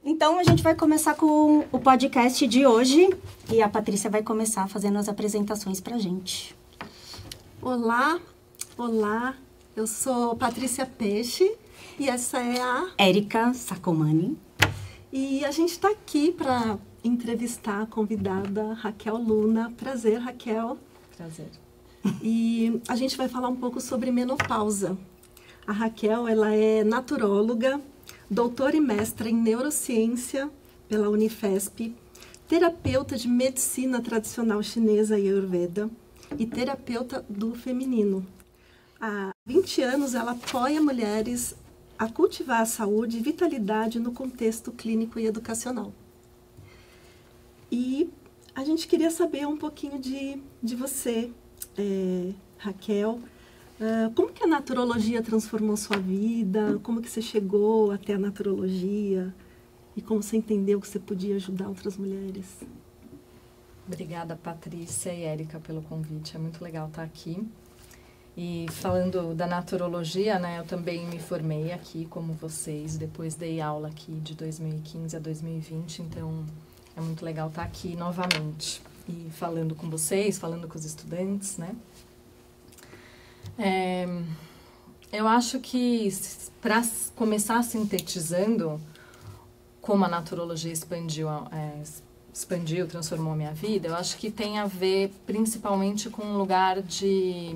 Então a gente vai começar com o podcast de hoje e a Patrícia vai começar fazendo as apresentações pra gente. Olá, eu sou Patrícia Peixe e essa é a Érica Sacomani. E a gente está aqui para entrevistar a convidada Raquel Luna. Prazer, Raquel. Prazer. E a gente vai falar um pouco sobre menopausa. A Raquel, ela é naturóloga, doutora e mestra em neurociência pela Unifesp, terapeuta de medicina tradicional chinesa e Ayurveda e terapeuta do feminino. Há 20 anos, ela apoia mulheres a cultivar a saúde e vitalidade no contexto clínico e educacional. E a gente queria saber um pouquinho de você, Raquel. Como que a naturologia transformou sua vida? Como que você chegou até a naturologia? E como você entendeu que você podia ajudar outras mulheres? Obrigada, Patrícia e Érica, pelo convite. É muito legal estar aqui. E falando da naturologia, né, eu também me formei aqui, como vocês, depois dei aula aqui de 2015 a 2020, então é muito legal estar aqui novamente e falando com vocês, falando com os estudantes, né. Eu acho que, para começar sintetizando como a naturologia expandiu, transformou a minha vida, eu acho que tem a ver principalmente com um lugar de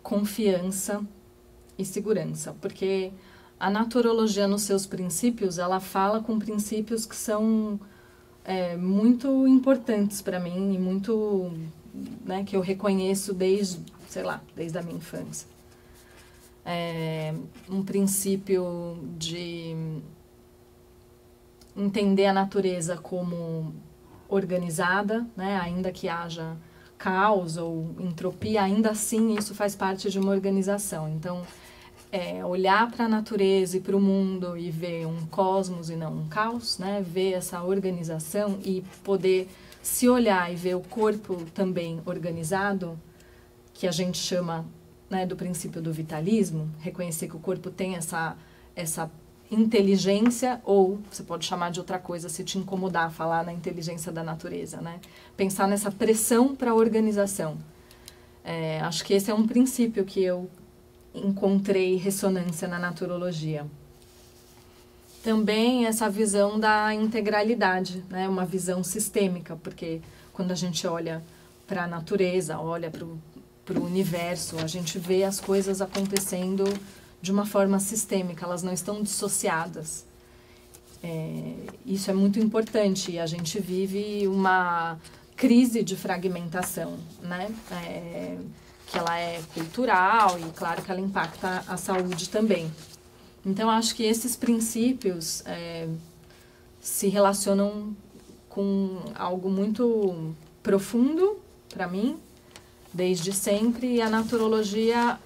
confiança e segurança, porque a naturologia nos seus princípios, ela fala com princípios que são muito importantes para mim e muito, né, que eu reconheço desde a minha infância. Um princípio de entender a natureza como organizada, né, ainda que haja caos ou entropia, ainda assim isso faz parte de uma organização. Então, olhar para a natureza e para o mundo e ver um cosmos e não um caos, né? Ver essa organização e poder se olhar e ver o corpo também organizado, que a gente chama, né, do princípio do vitalismo, reconhecer que o corpo tem essa inteligência, ou você pode chamar de outra coisa se te incomodar falar na inteligência da natureza, né? Pensar nessa pressão para a organização. Acho que esse é um princípio que eu encontrei ressonância na naturologia. Também essa visão da integralidade, né? Uma visão sistêmica, porque quando a gente olha para a natureza, olha para o universo, a gente vê as coisas acontecendo de uma forma sistêmica, elas não estão dissociadas. Isso é muito importante e a gente vive uma crise de fragmentação, né? Que ela é cultural e, claro, que ela impacta a saúde também. Então, acho que esses princípios se relacionam com algo muito profundo para mim, desde sempre, e a naturologia,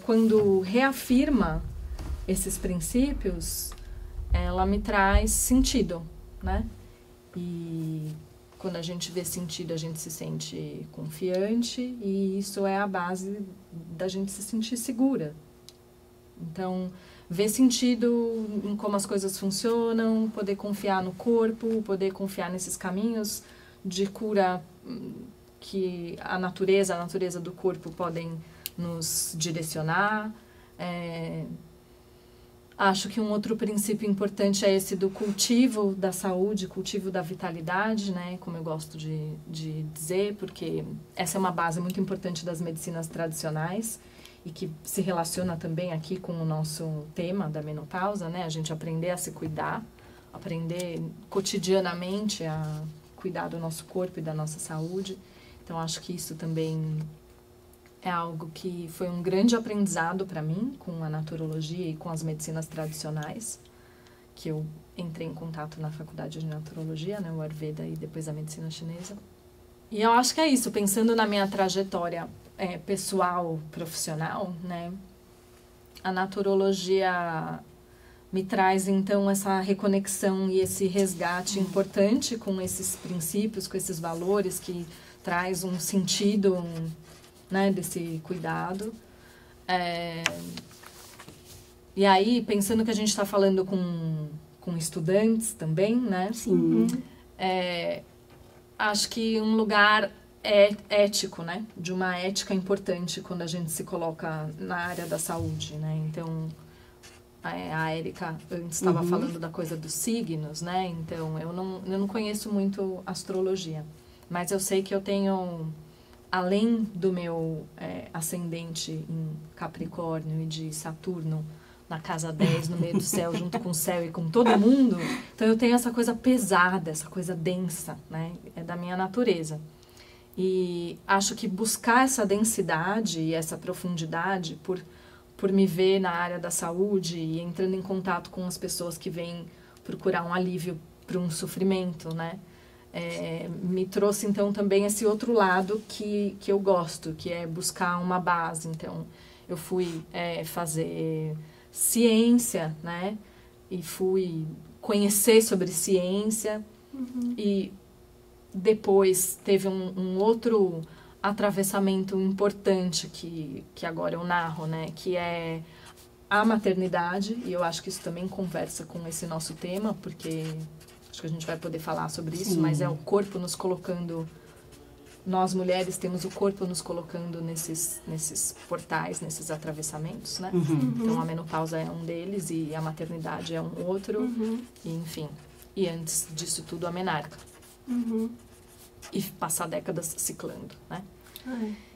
quando reafirma esses princípios, ela me traz sentido, né? E quando a gente vê sentido, a gente se sente confiante e isso é a base da gente se sentir segura. Então, ver sentido em como as coisas funcionam, poder confiar no corpo, poder confiar nesses caminhos de cura que a natureza do corpo podem nos direcionar. Acho que um outro princípio importante é esse do cultivo da saúde, cultivo da vitalidade, né? Como eu gosto de dizer, porque essa é uma base muito importante das medicinas tradicionais e que se relaciona também aqui com o nosso tema da menopausa, né? A gente aprender a se cuidar, aprender cotidianamente a cuidar do nosso corpo e da nossa saúde. Então, acho que isso também é algo que foi um grande aprendizado para mim com a naturologia e com as medicinas tradicionais, que eu entrei em contato na faculdade de naturologia, né, o Ayurveda e depois a medicina chinesa. E eu acho que é isso, pensando na minha trajetória pessoal, profissional, né, a naturologia me traz, então, essa reconexão e esse resgate importante com esses princípios, com esses valores que traz um sentido, né, desse cuidado. E aí, pensando que a gente está falando com com estudantes também, né? Sim. Acho que um lugar ético, né? De uma ética importante quando a gente se coloca na área da saúde, né? Então, a Érica antes estava falando da coisa dos signos, né? Então, eu não conheço muito astrologia, mas eu sei que eu tenho, além do meu ascendente em Capricórnio e de Saturno na casa 10, no meio do céu, junto com o céu e com todo mundo, então eu tenho essa coisa pesada, essa coisa densa, né? É da minha natureza. E acho que buscar essa densidade e essa profundidade por me ver na área da saúde e entrando em contato com as pessoas que vêm procurar um alívio para um sofrimento, né? Me trouxe, então, também esse outro lado que eu gosto, que é buscar uma base. Então, eu fui fazer ciência, né? E fui conhecer sobre ciência. E depois teve um outro atravessamento importante que agora eu narro, né? Que é a maternidade. E eu acho que isso também conversa com esse nosso tema, porque acho que a gente vai poder falar sobre isso, mas é o corpo nos colocando... Nós, mulheres, temos o corpo nos colocando nesses portais, nesses atravessamentos, né? Então, a menopausa é um deles e a maternidade é um outro. E, enfim, e antes disso tudo, a menarca. E passar décadas ciclando, né?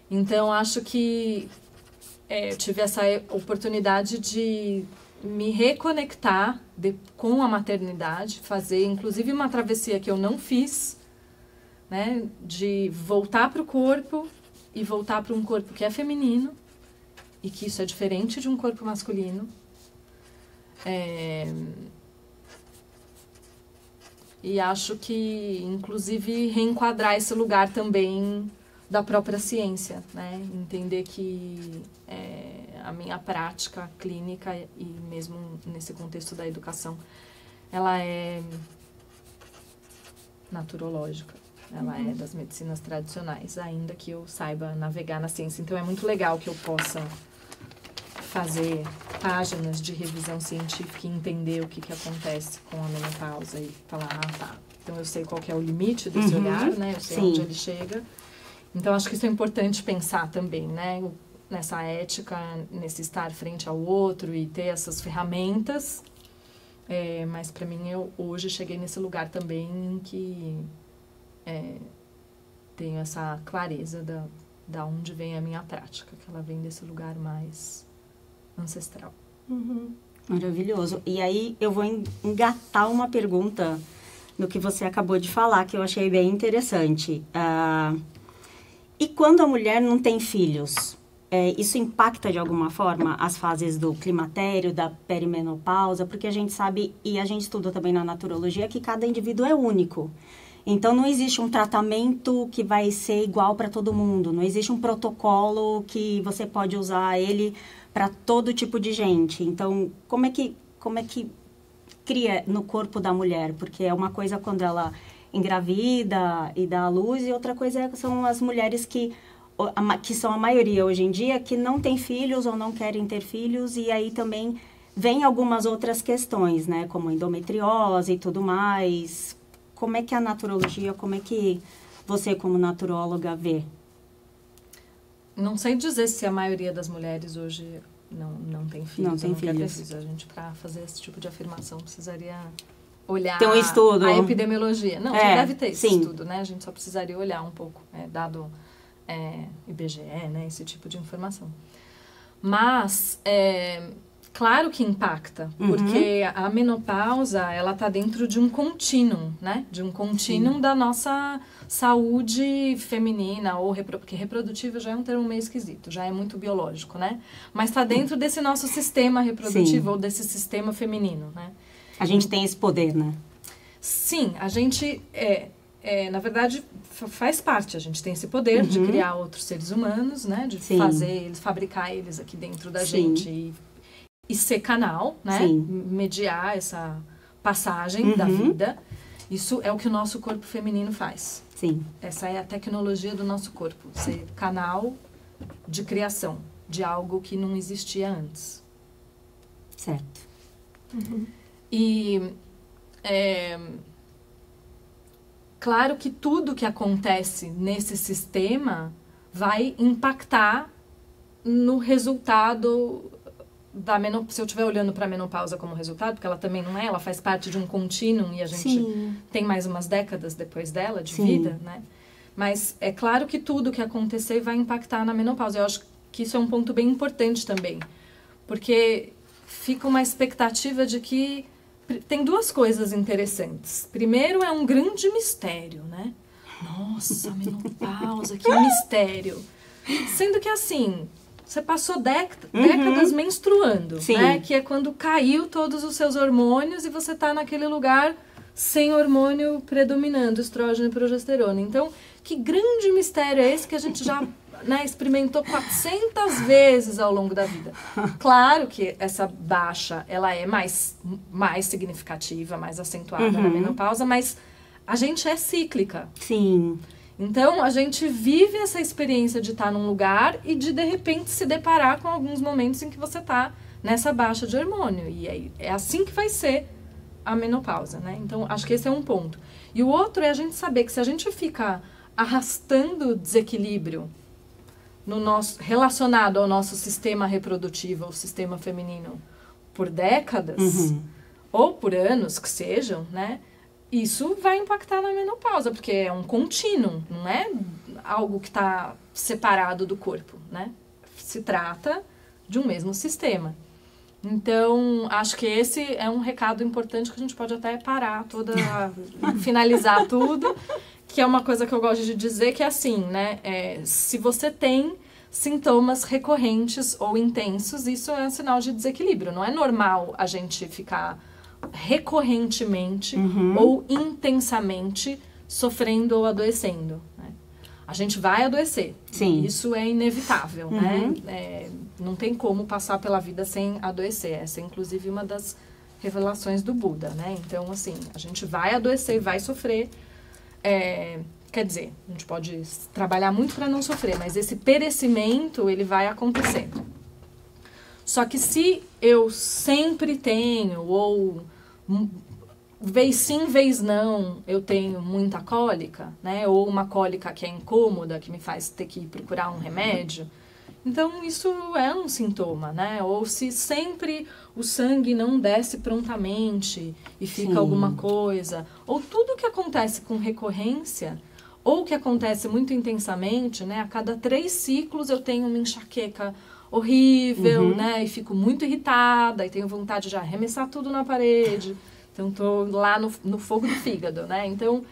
Então, acho que eu tive essa oportunidade de me reconectar com a maternidade, fazer, inclusive, uma travessia que eu não fiz, né, de voltar para o corpo e voltar para um corpo que é feminino e que isso é diferente de um corpo masculino. E acho que, inclusive, reenquadrar esse lugar também da própria ciência, né? Entender que a minha prática clínica e mesmo nesse contexto da educação, ela é naturológica. Ela é das medicinas tradicionais, ainda que eu saiba navegar na ciência. Então, é muito legal que eu possa fazer páginas de revisão científica e entender o que acontece com a menopausa e falar, tá, então eu sei qual que é o limite desse olhar, né? Eu sei onde ele chega. Então, acho que isso é importante pensar também, né? Nessa ética, nesse estar frente ao outro e ter essas ferramentas. Mas, para mim, eu hoje cheguei nesse lugar também em que... tenho essa clareza da onde vem a minha prática, que ela vem desse lugar mais ancestral. Maravilhoso. E aí eu vou engatar uma pergunta no que você acabou de falar, que eu achei bem interessante. E quando a mulher não tem filhos, isso impacta de alguma forma as fases do climatério, da perimenopausa? Porque a gente sabe, e a gente estuda também na naturologia, que cada indivíduo é único. Então, não existe um tratamento que vai ser igual para todo mundo. Não existe um protocolo que você pode usar ele para todo tipo de gente. Então, como é que cria no corpo da mulher? Porque é uma coisa quando ela engravida e dá à luz, e outra coisa são as mulheres que são a maioria hoje em dia, que não têm filhos ou não querem ter filhos, e aí também vem algumas outras questões, né? Como endometriose e tudo mais. Como é que a naturologia, como é que você como naturóloga vê? Não sei dizer se a maioria das mulheres hoje não tem filhos. Não tem filhos. Quer ter filhos. A gente, para fazer esse tipo de afirmação, precisaria olhar tem um estudo. A epidemiologia. Não, já deve ter esse sim. estudo, né? A gente só precisaria olhar um pouco, dado IBGE, né? Esse tipo de informação. Mas... claro que impacta, porque a menopausa, ela tá dentro de um contínuo, né? De um contínuo da nossa saúde feminina, porque reprodutiva já é um termo meio esquisito, já é muito biológico, né? Mas tá dentro desse nosso sistema reprodutivo, ou desse sistema feminino, né? A gente tem esse poder, né? Sim, a gente, na verdade, faz parte. A gente tem esse poder de criar outros seres humanos, né? De fabricar eles aqui dentro da gente e ser canal, né? Mediar essa passagem da vida. Isso é o que o nosso corpo feminino faz. Sim. Essa é a tecnologia do nosso corpo. Ser canal de criação de algo que não existia antes. Certo. E Claro que tudo que acontece nesse sistema vai impactar no resultado da menopausa. Se eu estiver olhando para a menopausa como resultado, porque ela também não é, ela faz parte de um contínuo e a gente Sim. tem mais umas décadas depois dela de Sim. vida, né? Mas é claro que tudo que acontecer vai impactar na menopausa. Eu acho que isso é um ponto bem importante também, porque fica uma expectativa de que tem duas coisas interessantes. Primeiro, é um grande mistério, né? Nossa, menopausa, que mistério. Sendo que assim, você passou décadas menstruando, Sim. né? Que é quando caiu todos os seus hormônios e você tá naquele lugar sem hormônio predominando, estrógeno e progesterona. Então, que grande mistério é esse que a gente já, né, experimentou 400 vezes ao longo da vida? Claro que essa baixa, ela é mais significativa, mais acentuada na menopausa, mas a gente é cíclica. Sim. Então, a gente vive essa experiência de estar num lugar e de repente, se deparar com alguns momentos em que você está nessa baixa de hormônio. E aí, é assim que vai ser a menopausa, né? Então, acho que esse é um ponto. E o outro é a gente saber que se a gente fica arrastando desequilíbrio no nosso, relacionado ao nosso sistema reprodutivo, ao sistema feminino, por décadas, ou por anos que sejam, né? Isso vai impactar na menopausa, porque é um contínuo, não é algo que está separado do corpo, né? Se trata de um mesmo sistema. Então, acho que esse é um recado importante que a gente pode até parar finalizar tudo, que é uma coisa que eu gosto de dizer, que é assim, né? Se você tem sintomas recorrentes ou intensos, isso é um sinal de desequilíbrio. Não é normal a gente ficar recorrentemente ou intensamente sofrendo ou adoecendo, né? A gente vai adoecer. Sim. Isso é inevitável, né? Não tem como passar pela vida sem adoecer. Essa é, inclusive, uma das revelações do Buda, né? Então, assim, a gente vai adoecer, vai sofrer. Quer dizer, a gente pode trabalhar muito para não sofrer, mas esse perecimento, ele vai acontecer. Só que se eu sempre tenho, ou vez sim, vez não, eu tenho muita cólica, né? Ou uma cólica que é incômoda, que me faz ter que procurar um remédio, então isso é um sintoma, né? Ou se sempre o sangue não desce prontamente e fica alguma coisa, ou tudo que acontece com recorrência, ou que acontece muito intensamente, né? A cada 3 ciclos eu tenho uma enxaqueca horrível, né? E fico muito irritada e tenho vontade de arremessar tudo na parede. Então, tô lá no fogo do fígado, né? Então,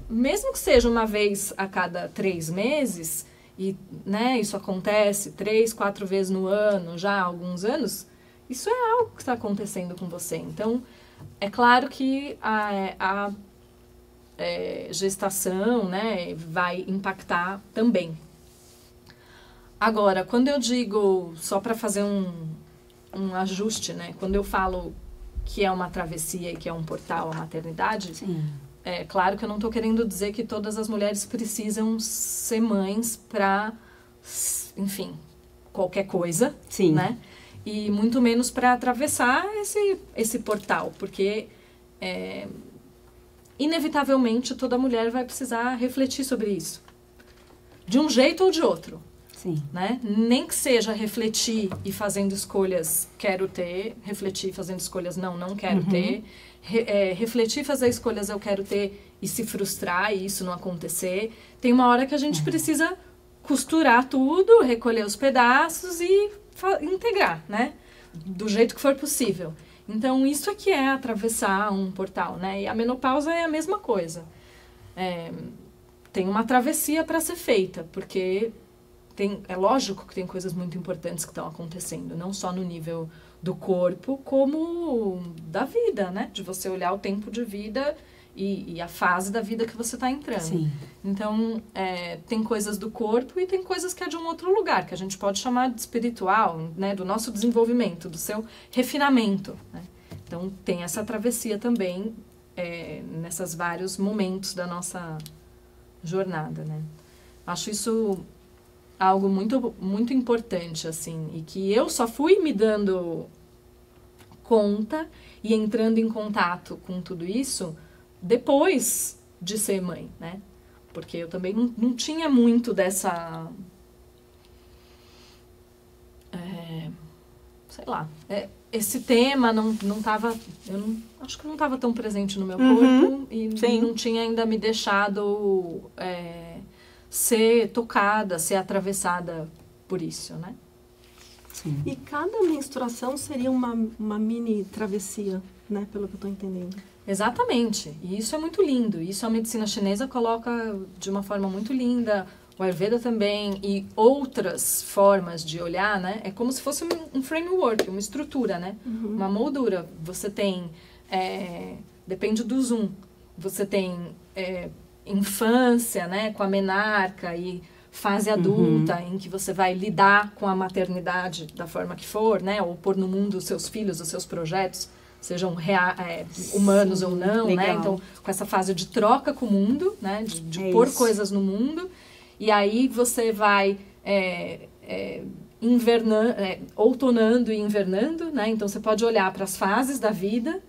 mesmo que seja uma vez a cada 3 meses, e, né, isso acontece 3, 4 vezes no ano, já há alguns anos, isso é algo que está acontecendo com você. Então, é claro que a gestação, né, vai impactar também. Agora, quando eu digo, só para fazer um ajuste, né? Quando eu falo que é uma travessia e que é um portal à maternidade, é claro que eu não estou querendo dizer que todas as mulheres precisam ser mães para, enfim, qualquer coisa, né? E muito menos para atravessar esse portal, porque inevitavelmente toda mulher vai precisar refletir sobre isso, de um jeito ou de outro. Né? Nem que seja refletir e fazendo escolhas quero ter, refletir fazendo escolhas não quero ter, refletir fazer escolhas eu quero ter e se frustrar e isso não acontecer. Tem uma hora que a gente precisa costurar tudo, recolher os pedaços e integrar, né? Do jeito que for possível. Então isso aqui é atravessar um portal, né? E a menopausa é a mesma coisa. Tem uma travessia para ser feita, porque é lógico que tem coisas muito importantes que estão acontecendo, não só no nível do corpo, como da vida, né? De você olhar o tempo de vida e a fase da vida que você está entrando. Então, tem coisas do corpo e tem coisas que é de um outro lugar, que a gente pode chamar de espiritual, né? Do nosso desenvolvimento, do seu refinamento, né? Então, tem essa travessia também, nesses vários momentos da nossa jornada, né? Acho isso algo muito, muito importante, assim, e que eu só fui me dando conta e entrando em contato com tudo isso depois de ser mãe, né? Porque eu também não tinha muito dessa... sei lá, esse tema não estava, acho que não estava tão presente no meu corpo e não tinha ainda me deixado ser tocada, ser atravessada por isso, né? Sim. E cada menstruação seria uma mini travessia, né? Pelo que eu estou entendendo. Exatamente. E isso é muito lindo. Isso a medicina chinesa coloca de uma forma muito linda. O Ayurveda também, e outras formas de olhar, né? É como se fosse um framework, uma estrutura, né? Uma moldura. Você tem, depende do zoom, você tem infância, né? Com a menarca e fase adulta, em que você vai lidar com a maternidade da forma que for, né? Ou pôr no mundo os seus filhos, os seus projetos, sejam humanos ou não, legal. Né? Então, com essa fase de troca com o mundo, né? De pôr coisas no mundo. E aí você vai outonando e invernando, né? Então você pode olhar para as fases da vida,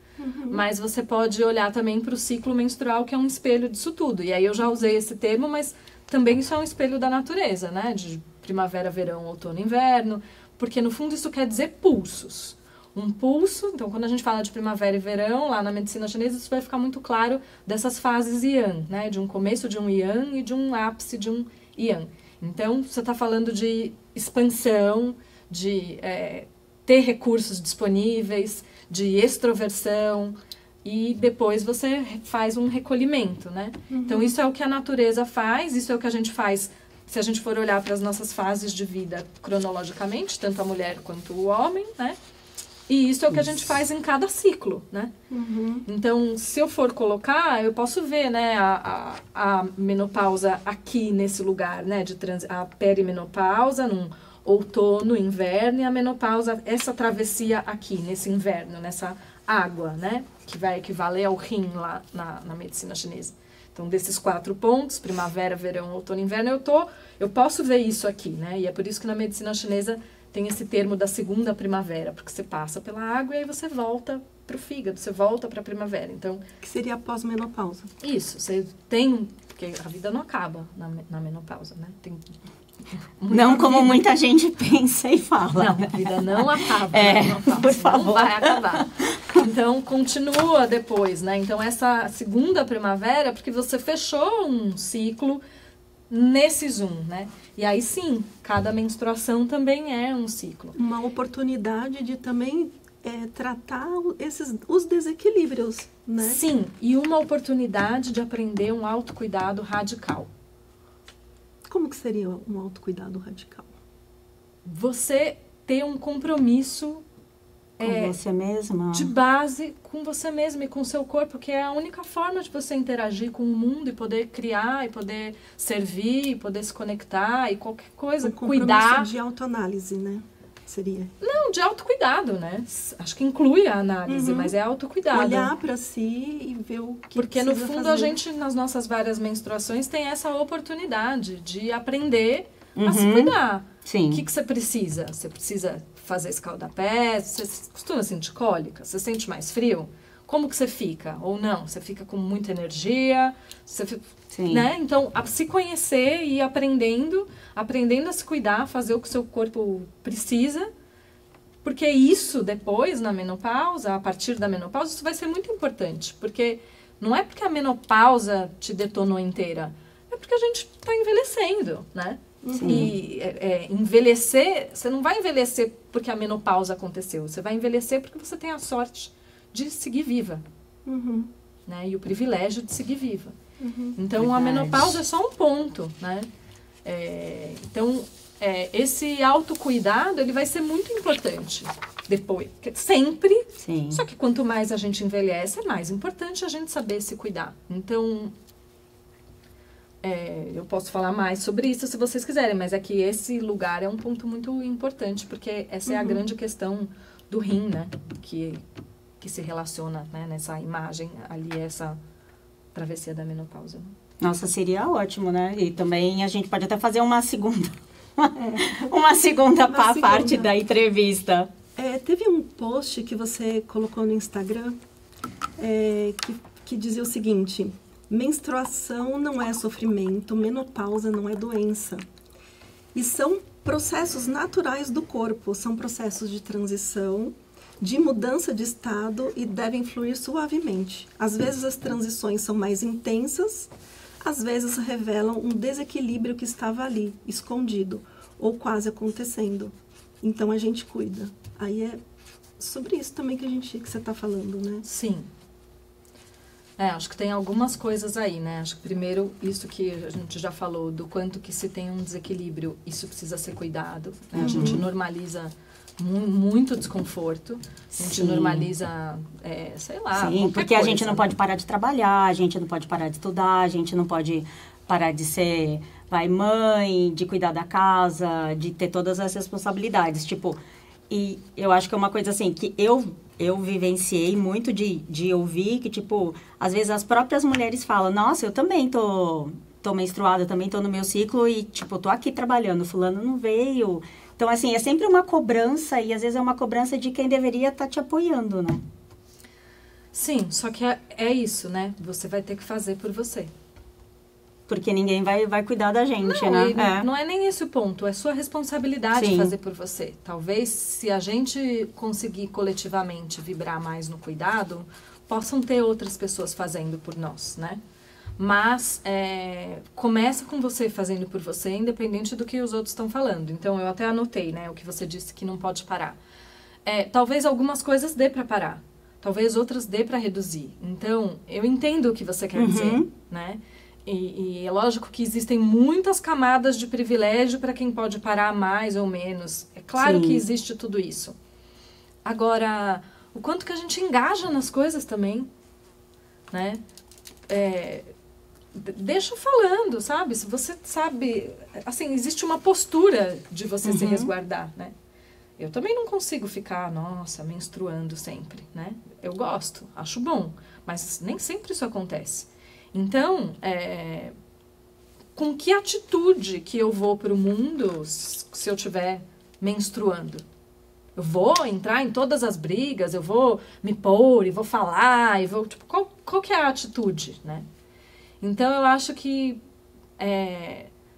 mas você pode olhar também para o ciclo menstrual, que é um espelho disso tudo. E aí eu já usei esse termo, mas também isso é um espelho da natureza, né? De primavera, verão, outono, inverno, porque no fundo isso quer dizer pulsos. Um pulso, então quando a gente fala de primavera e verão, lá na medicina chinesa, isso vai ficar muito claro dessas fases yang, né? De um começo de um yang e de um ápice de um yang. Então, você está falando de expansão, de ter recursos disponíveis, de extroversão, e depois você faz um recolhimento, né? Então, isso é o que a natureza faz, isso é o que a gente faz se a gente for olhar para as nossas fases de vida cronologicamente, tanto a mulher quanto o homem, né? E isso é o que a gente faz em cada ciclo, né? Então, se eu for colocar, eu posso ver, né, a menopausa aqui nesse lugar, né, a perimenopausa num outono, inverno, e a menopausa, essa travessia aqui, nesse inverno, nessa água, né, que vai equivaler ao yin lá na medicina chinesa. Então, desses 4 pontos, primavera, verão, outono, inverno, eu posso ver isso aqui, né? E é por isso que na medicina chinesa tem esse termo da segunda primavera, porque você passa pela água e aí você volta para o fígado, você volta para a primavera. Então, que seria a pós-menopausa. Isso, você tem... Porque a vida não acaba na menopausa, né? Não como muita gente pensa e fala. Não, a vida não acaba na menopausa, por favor. não vai acabar. Então, continua depois, né? Então, essa segunda primavera, porque você fechou um ciclo nesse zoom, né? E aí sim, cada menstruação também é um ciclo. Uma oportunidade de também tratar os desequilíbrios, né? Sim, e uma oportunidade de aprender um autocuidado radical. Como que seria um autocuidado radical? Você ter um compromisso com você mesma, de base com você mesma e com o seu corpo, que é a única forma de você interagir com o mundo e poder criar, e poder servir, e poder se conectar, e qualquer coisa, cuidar. De autoanálise, né? Seria? Não, de autocuidado, né? Acho que inclui a análise, mas é autocuidado. Olhar para si e ver o que Porque no fundo fazer. A gente, nas nossas várias menstruações, tem essa oportunidade de aprender a se cuidar. Sim. O que você precisa? Você precisa fazer escaldapé? Você costuma sentir cólica? Você sente mais frio? Como que você fica? Ou não? Você fica com muita energia? Você fica, né? Então, se conhecer e ir aprendendo a se cuidar, fazer o que o seu corpo precisa, porque isso depois, na menopausa, a partir da menopausa, isso vai ser muito importante, porque não é porque a menopausa te detonou inteira, é porque a gente está envelhecendo, né? E envelhecer, você não vai envelhecer porque a menopausa aconteceu, você vai envelhecer porque você tem a sorte de seguir viva, né? E o privilégio de seguir viva. Então, a menopausa é só um ponto, né? Então, esse autocuidado, ele vai ser muito importante depois, sempre. Sim. Só que quanto mais a gente envelhece, é mais importante a gente saber se cuidar. Então, eu posso falar mais sobre isso se vocês quiserem, mas é que esse lugar é um ponto muito importante, porque essa é a grande questão do rim, né? Que se relaciona, né, nessa imagem ali, essa travessia da menopausa. Nossa, seria ótimo, né? E também a gente pode até fazer uma segunda parte da entrevista. Teve um post que você colocou no Instagram que dizia o seguinte: menstruação não é sofrimento, menopausa não é doença. E são processos naturais do corpo, são processos de transição, de mudança de estado e devem fluir suavemente. Às vezes as transições são mais intensas, às vezes revelam um desequilíbrio que estava ali, escondido, ou quase acontecendo. Então a gente cuida. Aí é sobre isso também que você está falando, né? Sim. Acho que tem algumas coisas aí, né? Acho que primeiro, isso que a gente já falou, do quanto que se tem um desequilíbrio, isso precisa ser cuidado, né? A gente normaliza muito desconforto, a gente normaliza, sei lá, sim, porque a gente não pode parar de trabalhar, a gente não pode parar de estudar, a gente não pode parar de ser mãe, de cuidar da casa, de ter todas as responsabilidades, tipo, e eu acho que é uma coisa assim, que eu vivenciei muito de ouvir que, tipo, às vezes as próprias mulheres falam, nossa, eu também tô menstruada, também tô no meu ciclo e, tipo, tô aqui trabalhando, fulano não veio. Então, assim, é sempre uma cobrança e às vezes é uma cobrança de quem deveria estar te apoiando, né? Sim, só que é isso, né? Você vai ter que fazer por você. Porque ninguém vai cuidar da gente, não, né? Não é nem esse o ponto, é sua responsabilidade fazer por você. Talvez, se a gente conseguir coletivamente vibrar mais no cuidado, possam ter outras pessoas fazendo por nós, né? Mas começa com você fazendo por você, independente do que os outros estão falando. Então, eu até anotei, né, o que você disse que não pode parar. Talvez algumas coisas dê para parar, talvez outras dê para reduzir. Então, eu entendo o que você quer dizer, né? E é lógico que existem muitas camadas de privilégio para quem pode parar mais ou menos. É claro que existe tudo isso. Agora, o quanto que a gente engaja nas coisas também, né? Deixa falando, sabe? Se você sabe... Assim, existe uma postura de você se resguardar, né? Eu também não consigo ficar, nossa, menstruando sempre, né? Eu gosto, acho bom, mas nem sempre isso acontece. Então, com que atitude que eu vou para o mundo se eu estiver menstruando? Eu vou entrar em todas as brigas, eu vou me pôr e vou falar, e vou... Tipo, qual que é a atitude, né? Então, eu acho que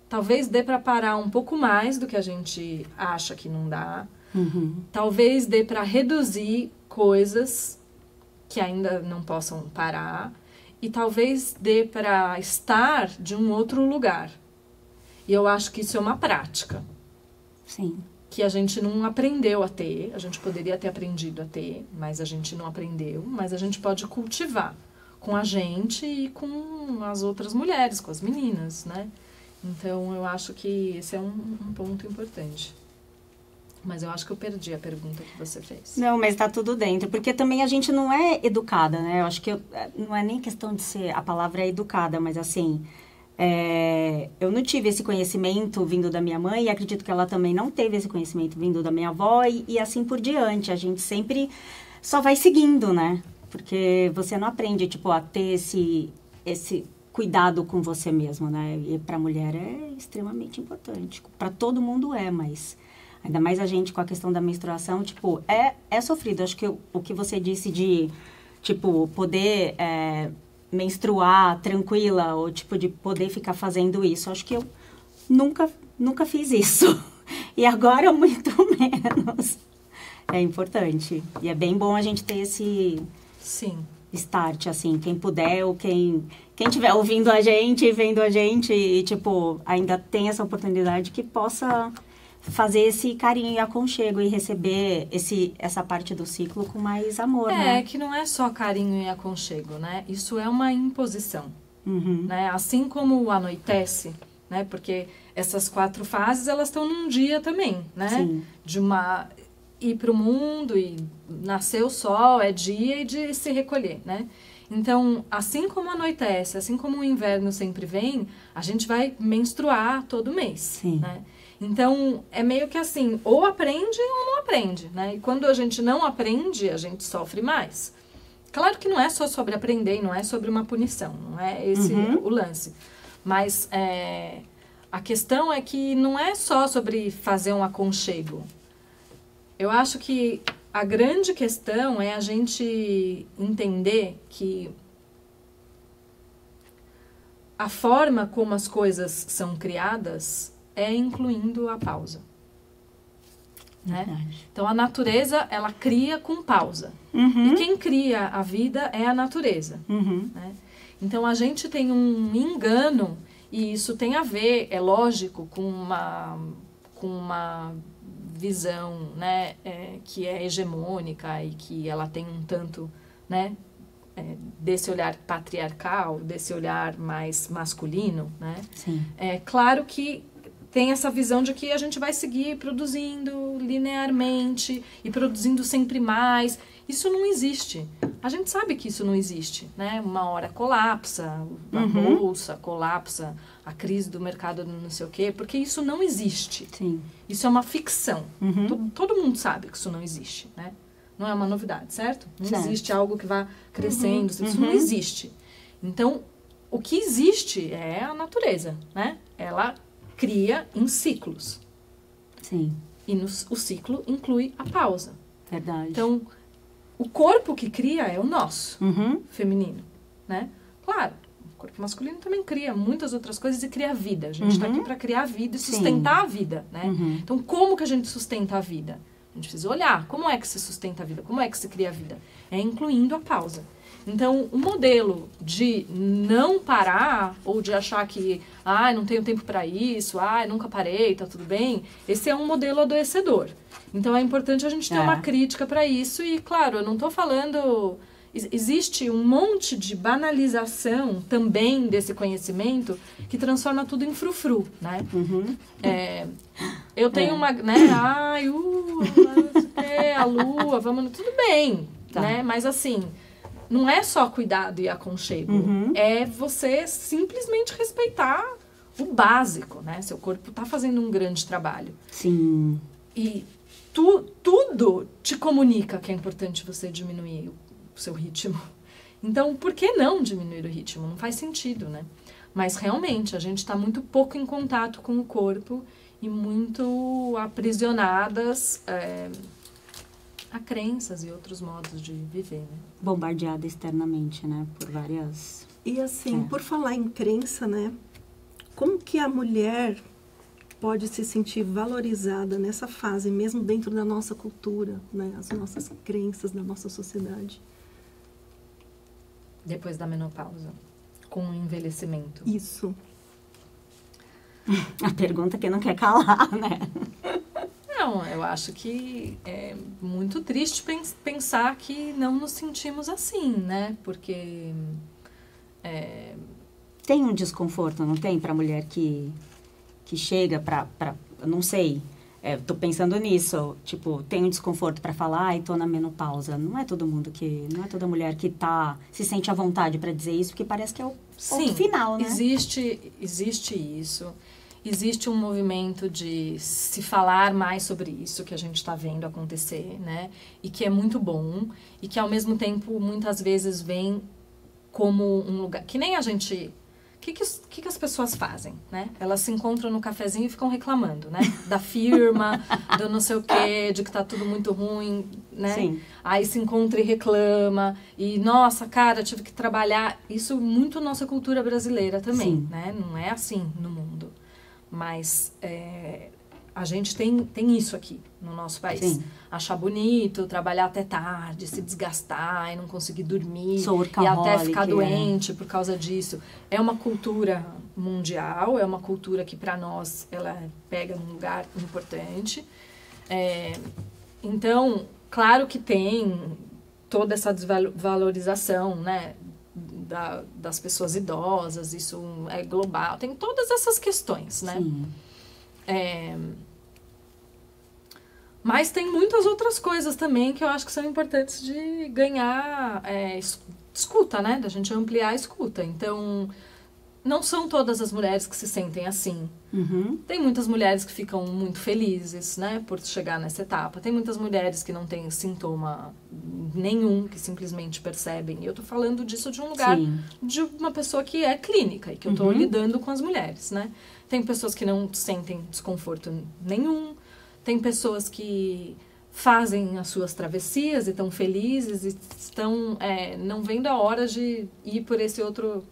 talvez dê para parar um pouco mais do que a gente acha que não dá. Talvez dê para reduzir coisas que ainda não possam parar. E talvez dê para estar de um outro lugar. E eu acho que isso é uma prática. Sim. Que a gente não aprendeu a ter. A gente poderia ter aprendido a ter, mas a gente não aprendeu. Mas a gente pode cultivar com a gente e com as outras mulheres, com as meninas, né? Então, eu acho que esse é um ponto importante. Mas eu acho que eu perdi a pergunta que você fez. Não, mas tá tudo dentro. Porque também a gente não é educada, né? Eu acho que não é nem questão de ser... A palavra é educada, mas assim... eu não tive esse conhecimento vindo da minha mãe. E acredito que ela também não teve esse conhecimento vindo da minha avó. E assim por diante. A gente sempre só vai seguindo, né? Porque você não aprende, tipo, a ter esse cuidado com você mesmo, né? E pra mulher é extremamente importante. Pra todo mundo mas... Ainda mais a gente com a questão da menstruação, tipo, é sofrido. Acho que o que você disse de, tipo, poder menstruar tranquila, ou, tipo, de poder ficar fazendo isso. Acho que eu nunca fiz isso. E agora, muito menos. É importante. E é bem bom a gente ter esse... Sim. Start, assim, quem puder ou quem estiver ouvindo a gente e vendo a gente e, tipo, ainda tem essa oportunidade que possa... fazer esse carinho e aconchego e receber essa parte do ciclo com mais amor, né? Que não é só carinho e aconchego, né? Isso é uma imposição, né? Assim como o anoitece, né? Porque essas 4 fases, elas estão num dia também, né? Sim. De ir para o mundo e nascer o sol, é dia e de se recolher, né? Então, assim como anoitece, assim como o inverno sempre vem, a gente vai menstruar todo mês, Sim. né? Então, é meio que assim, ou aprende ou não aprende, né? E quando a gente não aprende, a gente sofre mais. Claro que não é só sobre aprender, e não é sobre uma punição, não é esse o lance. Mas a questão é que não é só sobre fazer um aconchego. Eu acho que a grande questão é a gente entender que a forma como as coisas são criadas é incluindo a pausa. Né? Então, a natureza, ela cria com pausa. E quem cria a vida é a natureza. Né? Então, a gente tem um engano, e isso tem a ver, é lógico, com uma visão, né, que é hegemônica e que ela tem um tanto, né, desse olhar patriarcal, desse olhar mais masculino, né? Sim. É claro que tem essa visão de que a gente vai seguir produzindo linearmente e produzindo sempre mais. Isso não existe. A gente sabe que isso não existe, né? Uma hora colapsa, a bolsa colapsa, a crise do mercado não sei o quê, porque isso não existe. Sim. Isso é uma ficção. Todo mundo sabe que isso não existe, né? Não é uma novidade, certo? Não existe algo que vá crescendo, isso não existe. Então, o que existe é a natureza, né? Ela cria em ciclos. Sim. E o ciclo inclui a pausa. Verdade. Então, o corpo que cria é o nosso, feminino, né? Claro, o corpo masculino também cria muitas outras coisas e cria a vida. A gente está aqui para criar a vida e sustentar a vida, né? Então, como que a gente sustenta a vida? A gente precisa olhar como é que se sustenta a vida, como é que se cria a vida. É incluindo a pausa. Então, o modelo de não parar ou de achar que, não tenho tempo para isso, nunca parei, tá tudo bem, esse é um modelo adoecedor. Então, é importante a gente ter uma crítica para isso e, claro, eu não estou falando... Existe um monte de banalização também desse conhecimento que transforma tudo em frufru, né? Eu tenho uma, né? A lua, vamos... Tudo bem, né? Mas assim, não é só cuidado e aconchego. É você simplesmente respeitar o básico, né? Seu corpo está fazendo um grande trabalho. Sim. E tudo te comunica que é importante você diminuir o seu ritmo. Então, por que não diminuir o ritmo? Não faz sentido, né? Mas, realmente, a gente está muito pouco em contato com o corpo e muito aprisionadas a crenças e outros modos de viver, né? Bombardeada externamente, né? Por várias... E, assim, por falar em crença, né? Como que a mulher pode se sentir valorizada nessa fase, mesmo dentro da nossa cultura, né? As nossas crenças da nossa sociedade? Depois da menopausa, com o envelhecimento. Isso. A pergunta que não quer calar, né? Não, eu acho que é muito triste pensar que não nos sentimos assim, né? Porque... Tem um desconforto, não tem? Pra mulher que chega pra não sei... tô pensando nisso, tipo, tem um desconforto para falar, tô na menopausa. Não é toda mulher que se sente à vontade para dizer isso, porque parece que é o ponto final, né? Existe isso. Existe um movimento de se falar mais sobre isso que a gente está vendo acontecer, né? E que é muito bom, e que ao mesmo tempo muitas vezes vem como um lugar... Que nem a gente... O que as pessoas fazem, né? Elas se encontram no cafezinho e ficam reclamando, né? Da firma, do não sei o quê, de que tá tudo muito ruim, né? Sim. Aí se encontra e reclama. E, nossa, cara, tive que trabalhar. Isso muito nossa cultura brasileira também, né? Não é assim no mundo. Mas a gente tem isso aqui no nosso país. Sim. Achar bonito, trabalhar até tarde, se desgastar e não conseguir dormir. E até ficar doente por causa disso. É uma cultura mundial, é uma cultura que para nós ela pega num lugar importante. Então, claro que tem toda essa desvalorização, né? Das pessoas idosas, isso é global. Tem todas essas questões, né? Sim. Mas tem muitas outras coisas também que eu acho que são importantes de ganhar escuta, né? Da gente ampliar a escuta. Então, não são todas as mulheres que se sentem assim. Tem muitas mulheres que ficam muito felizes, né? Por chegar nessa etapa. Tem muitas mulheres que não têm sintoma nenhum, que simplesmente percebem. E eu tô falando disso de um lugar de uma pessoa que é clínica e que eu tô lidando com as mulheres, né? Tem pessoas que não sentem desconforto nenhum. Tem pessoas que fazem as suas travessias e estão felizes e estão não vendo a hora de ir por esse outro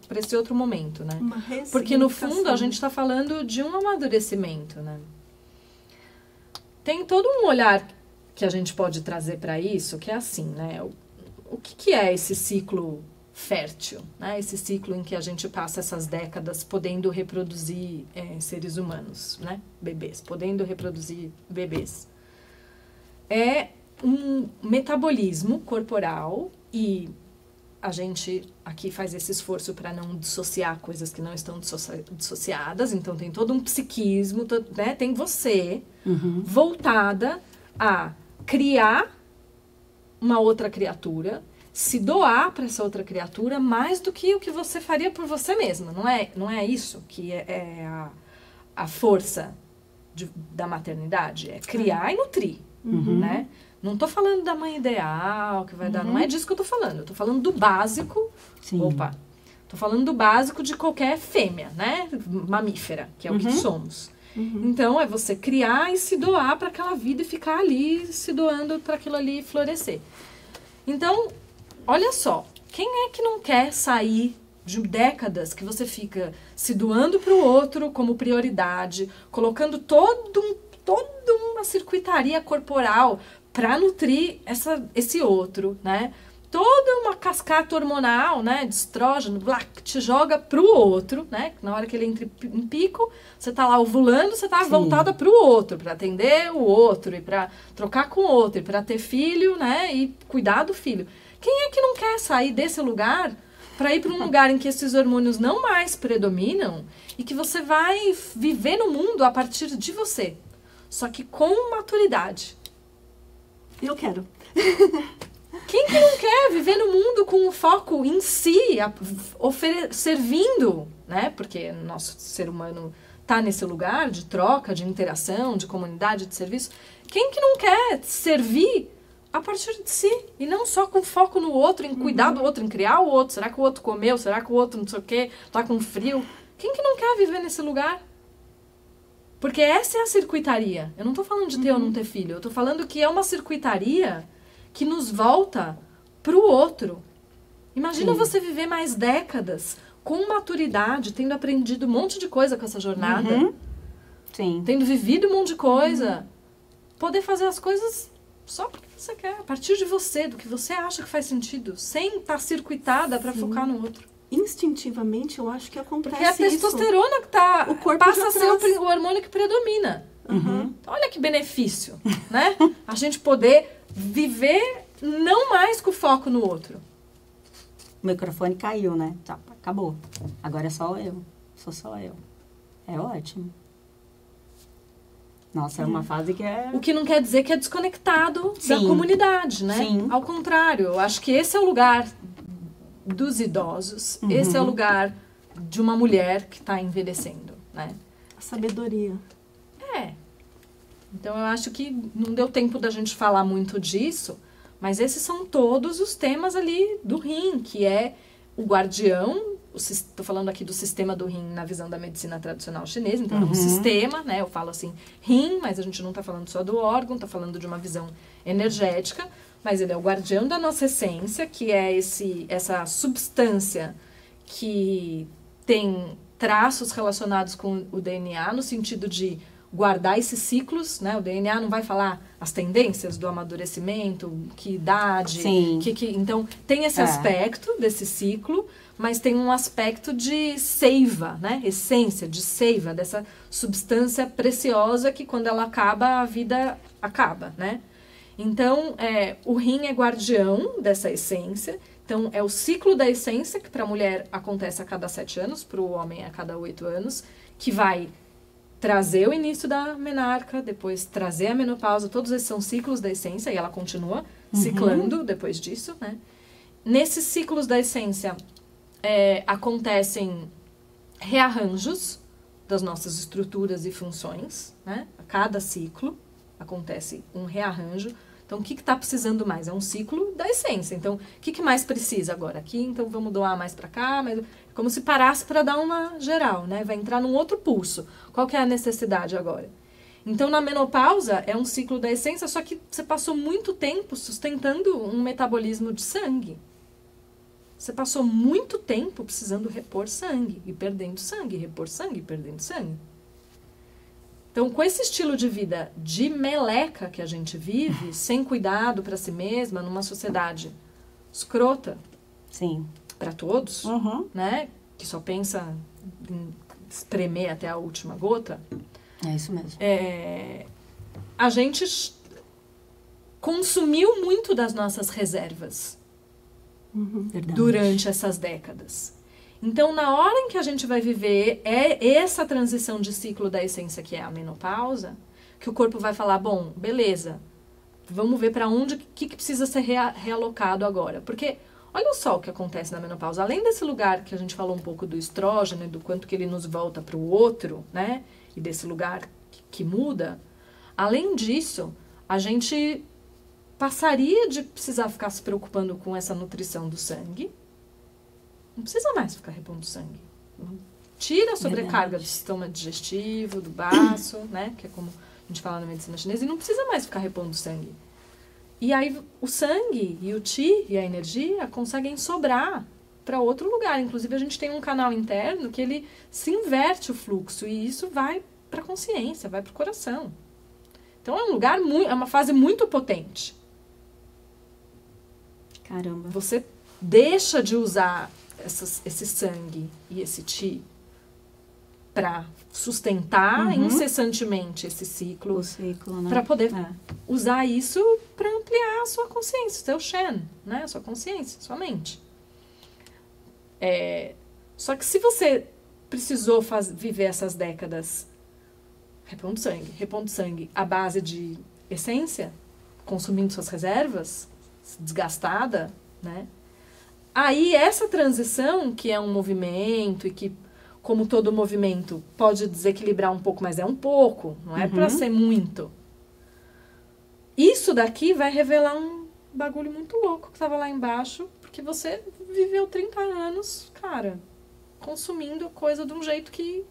momento, né? Porque no fundo a gente está falando de um amadurecimento, né? Tem todo um olhar que a gente pode trazer para isso, que é assim, né? O que é esse ciclo fértil, né? Esse ciclo em que a gente passa essas décadas podendo reproduzir seres humanos, né? Bebês, podendo reproduzir bebês. É um metabolismo corporal e a gente aqui faz esse esforço para não dissociar coisas que não estão dissociadas, então tem todo um psiquismo, né? Tem você voltada a criar uma outra criatura, se doar para essa outra criatura mais do que o que você faria por você mesma. Não é isso que é a força da maternidade? É criar e nutrir, né? Não tô falando da mãe ideal, que vai dar... Não é disso que eu tô falando. Eu tô falando do básico. Sim. Opa! Tô falando do básico de qualquer fêmea, né? Mamífera, que é o que somos. Então, é você criar e se doar para aquela vida e ficar ali se doando para aquilo ali florescer. Então, olha só. Quem é que não quer sair de décadas que você fica se doando para o outro como prioridade, colocando toda uma circuitaria corporal para nutrir esse outro, né? Toda uma cascata hormonal, né, de estrógeno, que te joga pro outro, né? Na hora que ele entra em pico, você tá lá ovulando, você tá voltada pro outro, para atender o outro e para trocar com o outro, e para ter filho, né, e cuidar do filho. Quem é que não quer sair desse lugar para ir para um lugar em que esses hormônios não mais predominam e que você vai viver no mundo a partir de você, só que com maturidade? Eu quero. Quem que não quer viver no mundo com o foco em si, servindo, né? Porque nosso ser humano está nesse lugar de troca, de interação, de comunidade, de serviço. Quem que não quer servir a partir de si? E não só com foco no outro, em cuidar do outro, em criar o outro. Será que o outro comeu? Será que o outro não sei o quê? Tá com frio? Quem que não quer viver nesse lugar? Porque essa é a circuitaria. Eu não tô falando de ter ou não ter filho. Eu tô falando que é uma circuitaria que nos volta pro outro. Imagina você viver mais décadas com maturidade, tendo aprendido um monte de coisa com essa jornada. Sim. Tendo vivido um monte de coisa. Poder fazer as coisas só porque você quer. A partir de você, do que você acha que faz sentido. Sem estar circuitada para focar no outro. Instintivamente, eu acho que acontece porque é a testosterona que tá, o corpo passa a ser o hormônio que predomina. Olha que benefício, né? A gente poder viver não mais com foco no outro. O microfone caiu, né? Tá, acabou. Agora é só eu. Sou só eu. É ótimo. Nossa, é uma fase que é... O que não quer dizer que é desconectado da comunidade, né? Sim. Ao contrário, eu acho que esse é o lugar dos idosos. Esse é o lugar de uma mulher que está envelhecendo, né? A sabedoria. Então, eu acho que não deu tempo da gente falar muito disso, mas esses são todos os temas ali do rim, que é o guardião. Estou falando aqui do sistema do rim na visão da medicina tradicional chinesa, então é um sistema, né? Eu falo assim, rim, mas a gente não está falando só do órgão, está falando de uma visão energética, mas ele é o guardião da nossa essência, que é essa substância que tem traços relacionados com o DNA, no sentido de guardar esses ciclos, né? O DNA não vai falar as tendências do amadurecimento, que idade, então tem esse aspecto desse ciclo, mas tem um aspecto de seiva, né? Essência, de seiva, dessa substância preciosa que quando ela acaba, a vida acaba, né? Então, o rim é guardião dessa essência. Então, é o ciclo da essência, que para a mulher acontece a cada 7 anos, para o homem a cada 8 anos, que vai trazer o início da menarca, depois trazer a menopausa. Todos esses são ciclos da essência e ela continua ciclando depois disso, né? Nesses ciclos da essência, acontecem rearranjos das nossas estruturas e funções, né? A cada ciclo acontece um rearranjo. Então, o que está precisando mais? É um ciclo da essência. Então, o que mais precisa agora? Aqui, então, vamos doar mais para cá. Mas como se parasse para dar uma geral, né? Vai entrar num outro pulso. Qual que é a necessidade agora? Então, na menopausa, é um ciclo da essência, só que você passou muito tempo sustentando um metabolismo de sangue. Você passou muito tempo precisando repor sangue e perdendo sangue, repor sangue e perdendo sangue. Então, com esse estilo de vida de meleca que a gente vive, sem cuidado para si mesma, numa sociedade escrota, Sim. para todos, né? Que só pensa em espremer até a última gota. É isso mesmo. A gente consumiu muito das nossas reservas Verdade. durante essas décadas. Então, na hora em que a gente vai viver essa transição de ciclo da essência, que é a menopausa, que o corpo vai falar, bom, beleza, vamos ver para onde, o que precisa ser realocado agora. Porque olha só o que acontece na menopausa. Além desse lugar que a gente falou um pouco do estrógeno e do quanto que ele nos volta para o outro, né? E desse lugar que muda. Além disso, a gente passaria de precisar ficar se preocupando com essa nutrição do sangue. Não precisa mais ficar repondo sangue. Tira a sobrecarga do sistema digestivo, do baço, né? Que é como a gente fala na medicina chinesa. E não precisa mais ficar repondo sangue. E aí o sangue e o qi e a energia conseguem sobrar para outro lugar. Inclusive, a gente tem um canal interno que ele se inverte o fluxo. E isso vai para a consciência, vai para o coração. Então, é um lugar, é uma fase muito potente. Caramba. Você deixa de usar esse sangue e esse qi para sustentar incessantemente esse ciclo, né? Para poder usar isso para ampliar a sua consciência, seu Shen, né? Sua consciência, sua mente. Só que se você precisou viver essas décadas repondo sangue à base de essência, consumindo suas reservas, desgastada, né? Aí essa transição, que é um movimento e que, como todo movimento, pode desequilibrar um pouco, mas é um pouco, não é para ser muito. Isso daqui vai revelar um bagulho muito louco que estava lá embaixo, porque você viveu 30 anos, cara, consumindo coisa de um jeito que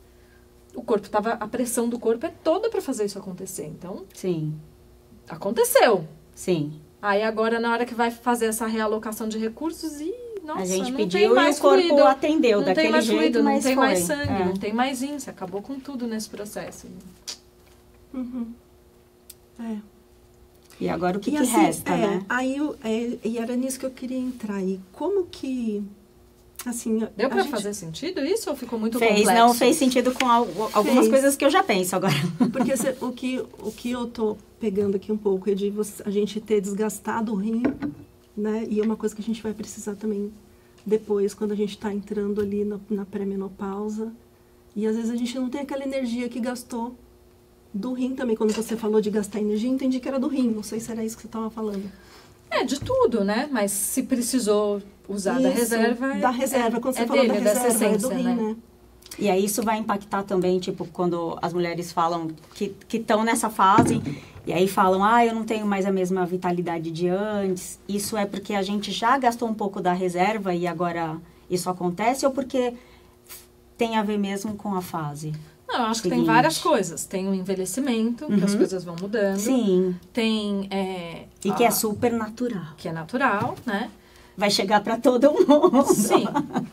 o corpo tava, a pressão do corpo é toda para fazer isso acontecer. Então, sim, aconteceu. Sim. Aí agora, na hora que vai fazer essa realocação de recursos, nossa, a gente não pediu tem mais e o corpo fluido, atendeu não daquele tem mais jeito, fluido, mas não tem foi. mais sangue, não tem mais índice, acabou com tudo nesse processo. E agora o que, E que assim, resta, né? Aí, e era nisso que eu queria entrar. E como que, assim... Deu pra gente... fazer sentido isso ou ficou muito Fez, complexo? não, fez sentido com algumas coisas que eu já penso agora. Porque o que eu tô pegando aqui um pouco é de a gente ter desgastado o rim, né? E é uma coisa que a gente vai precisar também depois, quando a gente está entrando ali na pré-menopausa. E às vezes a gente não tem aquela energia que gastou do rim também. Quando você falou de gastar energia, entendi que era do rim. Não sei se era isso que você estava falando. De tudo, né? Mas se precisou usar Isso, da reserva... Da reserva, quando você falou dele, da reserva, essência, é do rim, né? E aí isso vai impactar também, tipo, quando as mulheres falam que estão nessa fase, e aí falam, eu não tenho mais a mesma vitalidade de antes. Isso é porque a gente já gastou um pouco da reserva e agora isso acontece, ou porque tem a ver mesmo com a fase? Não, eu acho que tem várias coisas. Tem o envelhecimento, que as coisas vão mudando. Sim. Tem... E que é super natural. Que é natural, né? Vai chegar para todo mundo. Sim.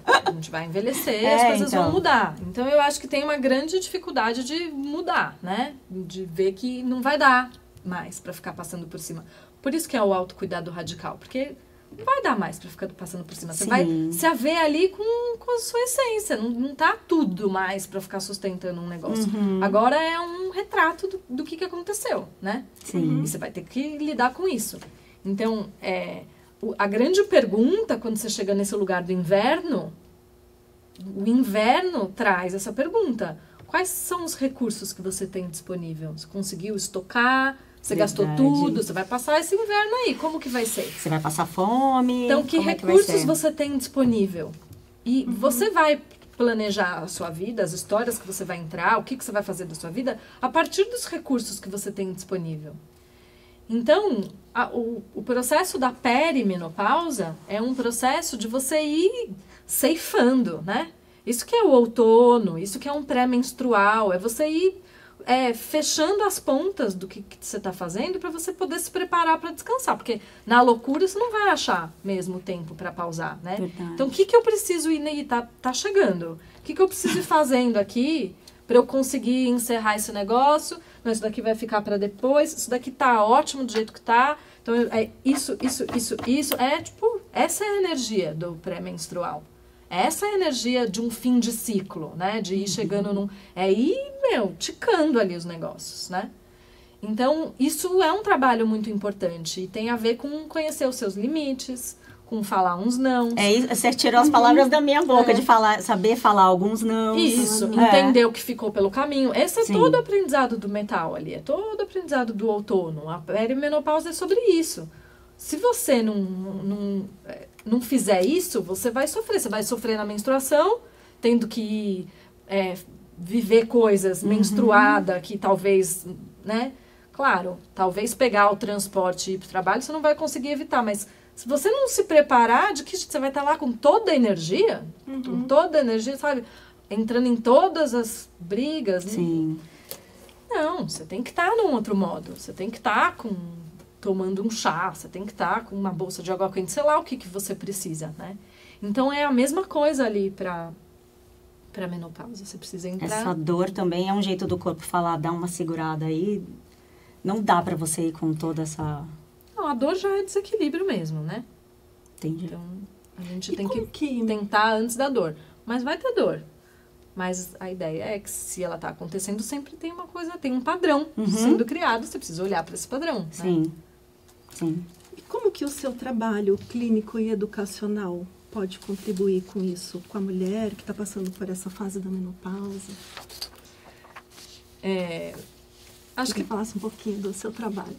A gente vai envelhecer, as coisas vão mudar. Então, eu acho que tem uma grande dificuldade de mudar, né? De ver que não vai dar mais para ficar passando por cima. Por isso que é o autocuidado radical. Porque não vai dar mais para ficar passando por cima. Você vai se haver ali com a sua essência. Não tá tudo mais para ficar sustentando um negócio. Agora é um retrato do que aconteceu, né? Sim. E você vai ter que lidar com isso. Então, a grande pergunta, quando você chega nesse lugar do inverno, o inverno traz essa pergunta. Quais são os recursos que você tem disponível? Você conseguiu estocar? Você gastou tudo? Você vai passar esse inverno aí. Como que vai ser? Você vai passar fome? Então, que recursos você tem disponível? E você vai planejar a sua vida, as histórias que você vai entrar, o que você vai fazer da sua vida, a partir dos recursos que você tem disponível. Então, o processo da perimenopausa é um processo de você ir ceifando, né? Isso que é o outono, isso que é um pré-menstrual, é você ir fechando as pontas do que você está fazendo para você poder se preparar para descansar. Porque na loucura você não vai achar mesmo tempo para pausar, né? Verdade. Então, o que eu preciso ir, né? Tá chegando. O que eu preciso ir fazendo aqui para eu conseguir encerrar esse negócio? Não, isso daqui vai ficar para depois. Isso daqui tá ótimo do jeito que tá. Então, isso. Essa é a energia do pré-menstrual. Essa é a energia de um fim de ciclo, né? De ir chegando num... ticando ali os negócios, né? Então, isso é um trabalho muito importante. E tem a ver com conhecer os seus limites, com falar uns não. Você tirou as palavras da minha boca, de saber falar alguns não. Isso, entender o que ficou pelo caminho. Esse é todo o aprendizado do metal ali, é todo o aprendizado do outono. A perimenopausa é sobre isso. Se você não fizer isso, você vai sofrer. Você vai sofrer na menstruação, tendo que viver coisas menstruada, que talvez, né? Claro, talvez pegar o transporte e ir para o trabalho, você não vai conseguir evitar, mas se você não se preparar, de que você vai estar lá com toda a energia, com toda a energia, sabe? Entrando em todas as brigas. Sim. Não, você tem que estar num outro modo. Você tem que estar tomando um chá, você tem que estar com uma bolsa de água quente, sei lá o que você precisa, né? Então, é a mesma coisa ali para menopausa. Você precisa entrar... Essa dor também é um jeito do corpo falar, dar uma segurada aí. Não dá para você ir com toda essa... Não, a dor já é desequilíbrio mesmo, né? Entendi. Então, a gente tem que tentar antes da dor. Mas vai ter dor. Mas a ideia é que se ela está acontecendo, sempre tem uma coisa, tem um padrão sendo criado. Você precisa olhar para esse padrão. Sim. Né? Sim. E como que o seu trabalho clínico e educacional pode contribuir com isso? Com a mulher que está passando por essa fase da menopausa? Acho que falasse um pouquinho do seu trabalho.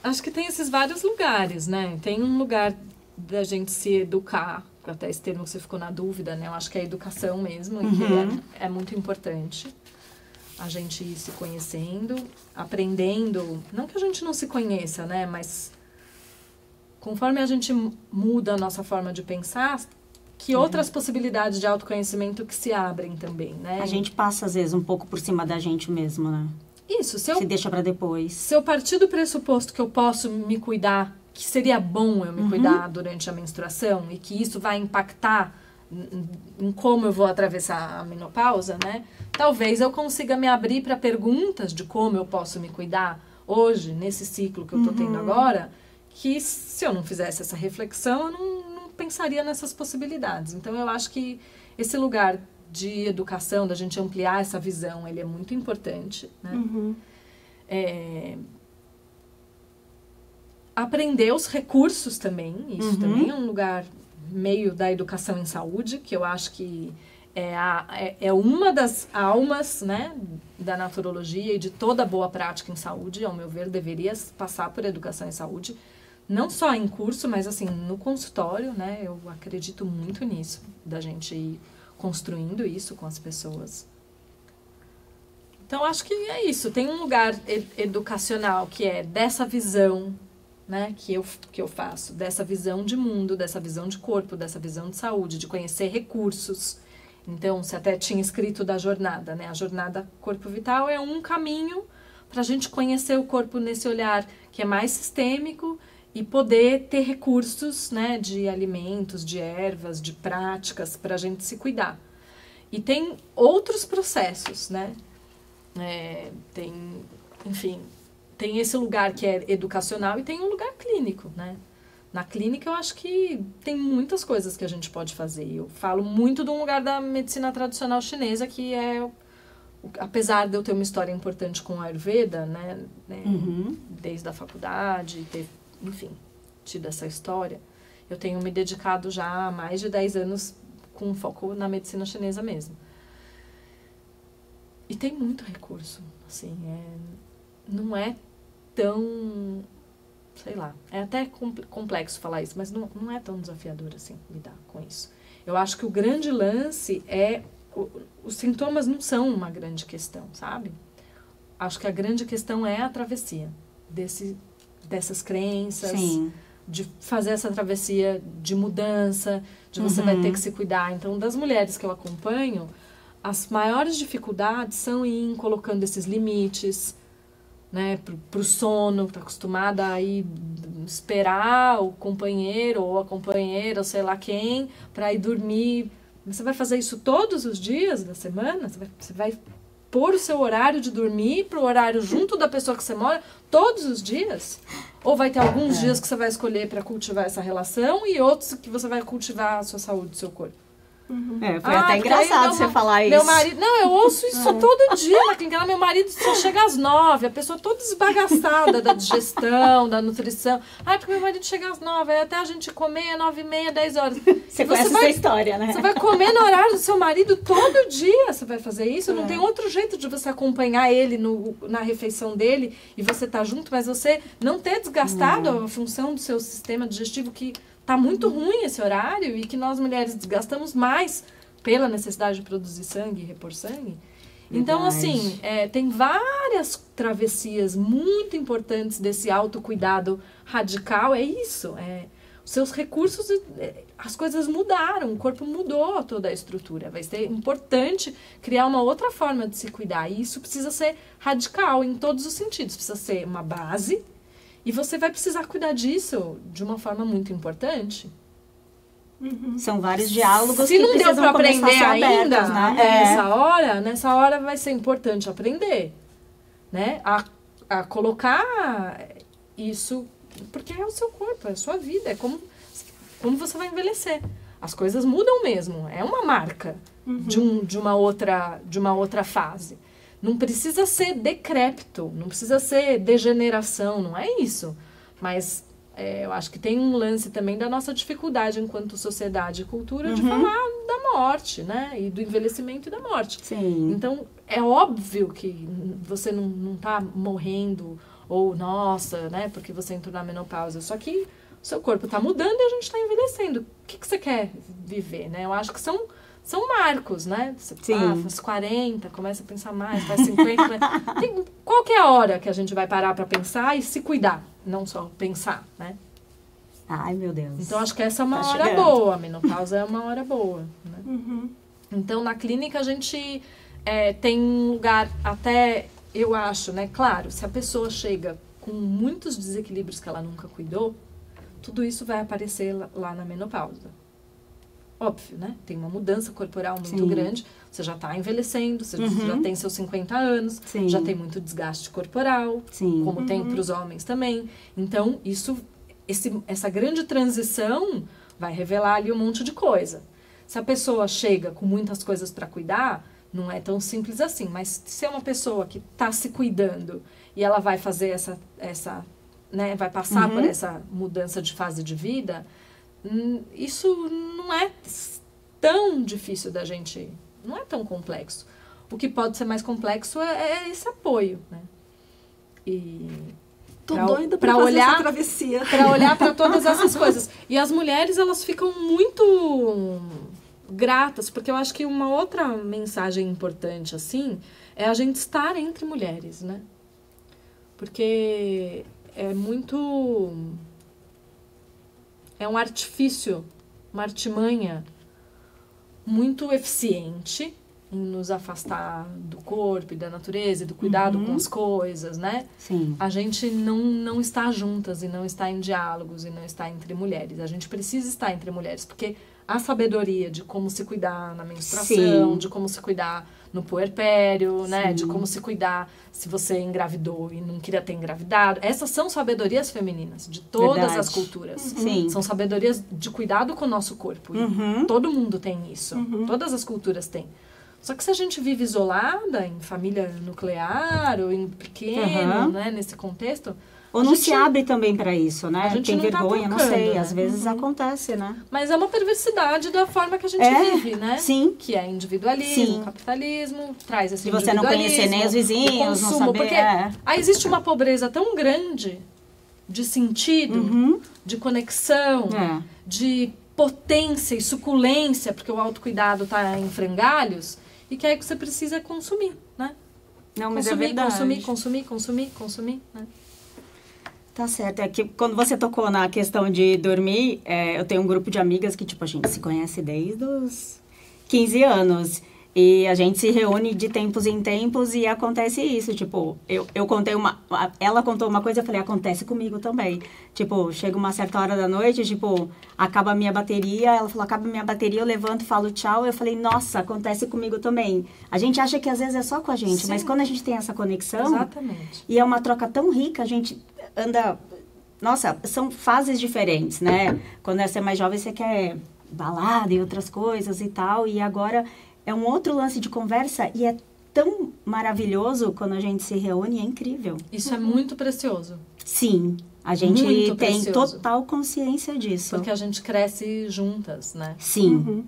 Acho que tem esses vários lugares, né? Tem um lugar da gente se educar, até esse termo que você ficou na dúvida, né? Eu acho que é a educação mesmo, e que é muito importante. A gente ir se conhecendo, aprendendo. Não que a gente não se conheça, né? Mas conforme a gente muda a nossa forma de pensar, que outras possibilidades de autoconhecimento que se abrem também, né? A gente passa, às vezes, um pouco por cima da gente mesmo, né? Isso, se deixa para depois. Se eu partir do pressuposto que eu posso me cuidar, que seria bom eu me cuidar durante a menstruação e que isso vai impactar em como eu vou atravessar a menopausa, né? Talvez eu consiga me abrir para perguntas de como eu posso me cuidar hoje, nesse ciclo que eu tô tendo agora, que se eu não fizesse essa reflexão, eu não pensaria nessas possibilidades. Então, eu acho que esse lugar de educação, da gente ampliar essa visão, ele é muito importante, né? Aprender os recursos também, isso também é um lugar meio da educação em saúde, que eu acho que é uma das almas, né, da naturologia e de toda boa prática em saúde, ao meu ver, deveria passar por educação em saúde, não só em curso, mas assim, no consultório, né, eu acredito muito nisso, da gente ir construindo isso com as pessoas. Então, acho que é isso. Tem um lugar educacional que é dessa visão, né, que eu faço, dessa visão de mundo, dessa visão de corpo, dessa visão de saúde, de conhecer recursos. Então, você até tinha escrito da jornada, né? A jornada Corpo Vital é um caminho para a gente conhecer o corpo nesse olhar que é mais sistêmico e poder ter recursos, né, de alimentos, de ervas, de práticas para a gente se cuidar. E tem outros processos, né? Tem esse lugar que é educacional e tem um lugar clínico, né? Na clínica eu acho que tem muitas coisas que a gente pode fazer. Eu falo muito de um lugar da medicina tradicional chinesa que apesar de eu ter uma história importante com a Ayurveda, né? Desde a faculdade, enfim, tido essa história, eu tenho me dedicado já há mais de 10 anos com foco na medicina chinesa mesmo. E tem muito recurso, assim, não é tão, sei lá, é até complexo falar isso, mas não é tão desafiador assim lidar com isso. Eu acho que o grande lance os sintomas não são uma grande questão, sabe? Acho que a grande questão é a travessia dessas crenças, Sim. de fazer essa travessia de mudança, de você vai ter que se cuidar. Então, das mulheres que eu acompanho, as maiores dificuldades são em colocando esses limites, né, pro sono, tá acostumada a ir esperar o companheiro ou a companheira, ou sei lá quem, para ir dormir. Você vai fazer isso todos os dias da semana? Você vai pôr o seu horário de dormir pro horário junto da pessoa que você mora todos os dias? Ou vai ter alguns dias que você vai escolher para cultivar essa relação e outros que você vai cultivar a sua saúde, o seu corpo? Foi até engraçado você falar isso. Meu marido, não, eu ouço isso todo dia na clínica. Meu marido só chega às 9, a pessoa toda esbagaçada da digestão, da nutrição. Porque meu marido chega às 9, aí até a gente comer 9h30, 10 horas. Você conhece essa história, né? Você vai comer no horário do seu marido todo dia. Você vai fazer isso? Não tem outro jeito de você acompanhar ele na refeição dele e você tá junto, mas você não ter desgastado a função do seu sistema digestivo, que tá muito ruim esse horário e que nós mulheres desgastamos mais pela necessidade de produzir sangue e repor sangue. Então, assim, tem várias travessias muito importantes desse autocuidado radical. É isso, os seus recursos, as coisas mudaram, o corpo mudou toda a estrutura. Vai ser importante criar uma outra forma de se cuidar. E isso precisa ser radical em todos os sentidos. Precisa ser uma base. E você vai precisar cuidar disso de uma forma muito importante. São vários diálogos que precisam não deu para aprender ainda, abertos, né? Nessa hora vai ser importante aprender, né? A colocar isso, porque é o seu corpo, é a sua vida, é como você vai envelhecer. As coisas mudam mesmo, é uma marca de uma outra fase. Não precisa ser decrépito, não precisa ser degeneração, não é isso. Mas eu acho que tem um lance também da nossa dificuldade enquanto sociedade e cultura de falar da morte, né? E do envelhecimento e da morte. Sim. Então, é óbvio que você não tá morrendo ou, nossa, né? Porque você entrou na menopausa. Só que o seu corpo tá mudando e a gente tá envelhecendo. O que você quer viver, né? Eu acho que são marcos, né? Você faz 40, começa a pensar mais, faz 50. Qual que é a hora que a gente vai parar para pensar e se cuidar? Não só pensar, né? Ai, meu Deus. Então, acho que essa é uma hora boa. A menopausa é uma hora boa, né? Então, na clínica, a gente tem um lugar até, eu acho, né? Claro, se a pessoa chega com muitos desequilíbrios que ela nunca cuidou, tudo isso vai aparecer lá na menopausa. Óbvio, né? Tem uma mudança corporal muito grande. Você já está envelhecendo, você já tem seus 50 anos, já tem muito desgaste corporal, como tem para os homens também. Então, essa grande transição vai revelar ali um monte de coisa. Se a pessoa chega com muitas coisas para cuidar, não é tão simples assim. Mas se é uma pessoa que está se cuidando e ela vai fazer essa né, vai passar por essa mudança de fase de vida, isso não é tão difícil da gente, não é tão complexo. O que pode ser mais complexo é esse apoio, né? E tô doida para olhar essa travessia, para olhar para todas essas coisas. E as mulheres, elas ficam muito gratas, porque eu acho que uma outra mensagem importante assim é a gente estar entre mulheres, né? Porque é um artifício, uma artimanha muito eficiente em nos afastar do corpo e da natureza e do cuidado com as coisas, né? Sim. A gente não está juntas e não está em diálogos e não está entre mulheres. A gente precisa estar entre mulheres, porque a sabedoria de como se cuidar na menstruação, de como se cuidar no puerpério, né? De como se cuidar se você engravidou e não queria ter engravidado. Essas são sabedorias femininas de todas as culturas. Sim. São sabedorias de cuidado com o nosso corpo. E todo mundo tem isso. Todas as culturas têm. Só que se a gente vive isolada, em família nuclear ou em pequeno, né? Nesse contexto... Ou não se abre também para isso, né? A gente tem não vergonha, tá não tocando, sei. né? Às vezes acontece, né? Mas é uma perversidade da forma que a gente vive, né? Sim. Que é individualismo, capitalismo, traz esse de você não conhecer nem os vizinhos, consumo, não saber... Porque aí existe uma pobreza tão grande de sentido, de conexão, de potência e suculência, porque o autocuidado está em frangalhos, e que aí que você precisa consumir, né? Não, mas consumir, é verdade. consumir, né? Tá certo. É que quando você tocou na questão de dormir, eu tenho um grupo de amigas que, tipo, a gente se conhece desde os 15 anos. E a gente se reúne de tempos em tempos e acontece isso, tipo, eu contei ela contou uma coisa, eu falei, acontece comigo também. Tipo, chega uma certa hora da noite, tipo, acaba a minha bateria, ela falou, acaba a minha bateria, eu levanto, falo tchau, eu falei, nossa, acontece comigo também. A gente acha que às vezes é só com a gente, mas quando a gente tem essa conexão, exatamente. E é uma troca tão rica, a gente anda, nossa, são fases diferentes, né? Quando você é mais jovem, você quer balada e outras coisas e tal, e agora é um outro lance de conversa e é tão maravilhoso quando a gente se reúne, é incrível. Isso é muito precioso. Sim, a gente Muito tem precioso. total consciência disso. Porque a gente cresce juntas, né? Sim,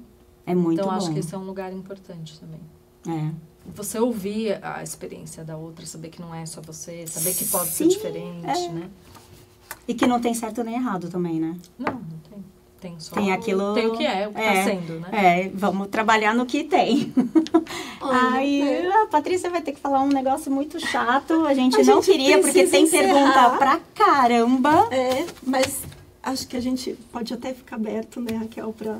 é muito então, bom. acho que esse é um lugar importante também. É. Você ouvir a experiência da outra, saber que não é só você, saber que pode Sim, ser diferente, né? E que não tem certo nem errado também, né? Não tem. Tem só Tem aquilo... tem o que é, o que tá sendo, né? Vamos trabalhar no que tem. Aí, a Patrícia vai ter que falar um negócio muito chato. A gente não queria, porque tem pergunta pra caramba. Mas acho que a gente pode até ficar aberto, né, Raquel, para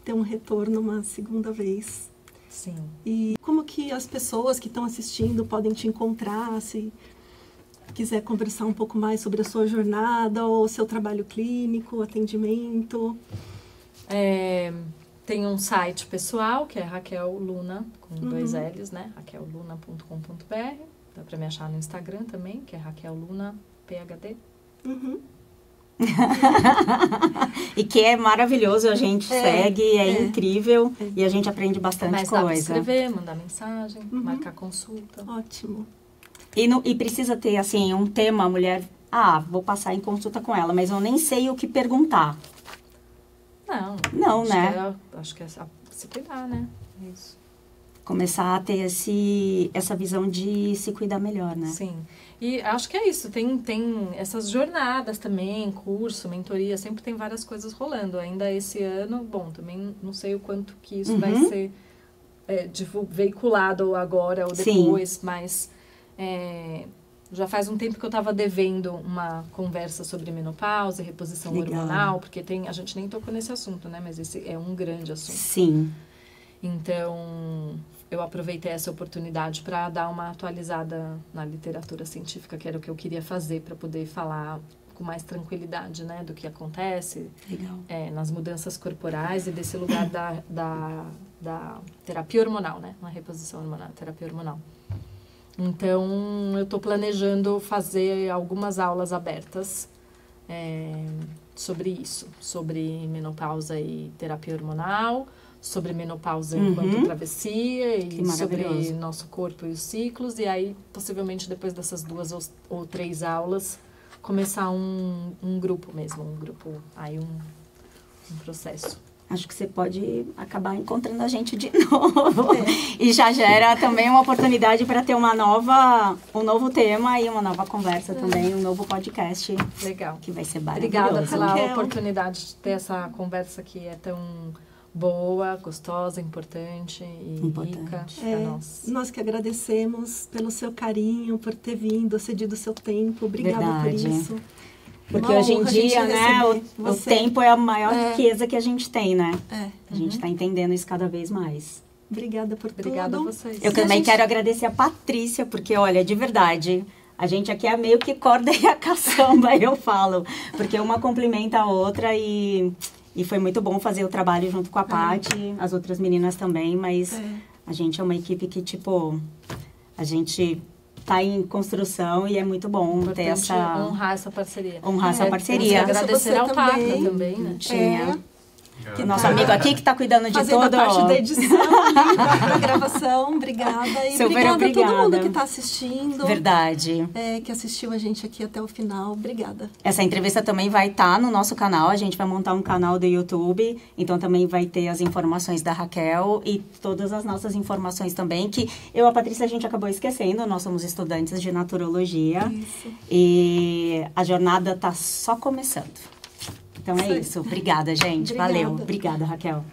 ter um retorno uma segunda vez. Sim. E como que as pessoas que estão assistindo podem te encontrar, se quiser conversar um pouco mais sobre a sua jornada ou seu trabalho clínico, atendimento? Tem um site pessoal, que é Raquel Luna, com 2 L's, né? raquelluna.com.br. Dá pra me achar no Instagram também, que é Raquel Luna, PHD. E que é maravilhoso, a gente segue, é incrível e a gente aprende bastante Mas coisa. dá pra escrever, mandar mensagem, marcar consulta. Ótimo. E precisa ter, assim, um tema, a mulher... vou passar em consulta com ela, mas eu nem sei o que perguntar. Não, né? Acho que é se cuidar, né? É isso. Começar a ter essa visão de se cuidar melhor, né? Sim. E acho que é isso. Tem essas jornadas também, curso, mentoria, sempre tem várias coisas rolando. Ainda esse ano, bom, também não sei o quanto que isso vai ser veiculado agora ou depois, Sim. mas já faz um tempo que eu estava devendo uma conversa sobre menopausa e reposição hormonal, porque a gente nem tocou nesse assunto, né? Mas esse é um grande assunto. Sim. Então, eu aproveitei essa oportunidade para dar uma atualizada na literatura científica, que era o que eu queria fazer para poder falar com mais tranquilidade, né, do que acontece nas mudanças corporais e desse lugar da terapia hormonal, né, na reposição hormonal, terapia hormonal. Então, eu estou planejando fazer algumas aulas abertas sobre isso, sobre menopausa e terapia hormonal, sobre menopausa enquanto travessia e sobre nosso corpo e os ciclos. E aí, possivelmente, depois dessas 2 ou 3 aulas, começar um grupo mesmo, um processo. Acho que você pode acabar encontrando a gente de novo. E já gera também uma oportunidade para ter um novo tema e uma nova conversa também, um novo podcast. Legal. Que vai ser maravilhoso. Obrigada pela oportunidade de ter essa conversa que é tão boa, gostosa, importante e rica para nós. Nós que agradecemos pelo seu carinho, por ter vindo, cedido o seu tempo. Obrigada por isso. Porque hoje em dia, né, o tempo é a maior riqueza que a gente tem, né? A gente está entendendo isso cada vez mais. Obrigada por tudo. Obrigada a vocês. Eu também quero agradecer a Patrícia, porque, olha, de verdade, a gente aqui é meio que corda e a caçamba, eu falo. Porque uma complementa a outra e foi muito bom fazer o trabalho junto com a Paty, as outras meninas também, mas a gente é uma equipe que, tipo, a gente... tá em construção e é muito bom ter essa... honrar essa parceria. Honrar essa parceria. Agradecer ao Papa também, né? Que nosso amigo aqui que está cuidando de fazendo todo... a parte da edição, da gravação. Obrigada. E obrigada a todo mundo que está assistindo. Verdade. Que assistiu a gente aqui até o final. Obrigada. Essa entrevista também vai estar no nosso canal. A gente vai montar um canal do YouTube. Então, também vai ter as informações da Raquel e todas as nossas informações também. Que eu e a Patrícia, a gente acabou esquecendo. Nós somos estudantes de naturologia. Isso. E a jornada está só começando. Então, é isso. Obrigada, gente. Obrigada. Valeu. Obrigada, Raquel.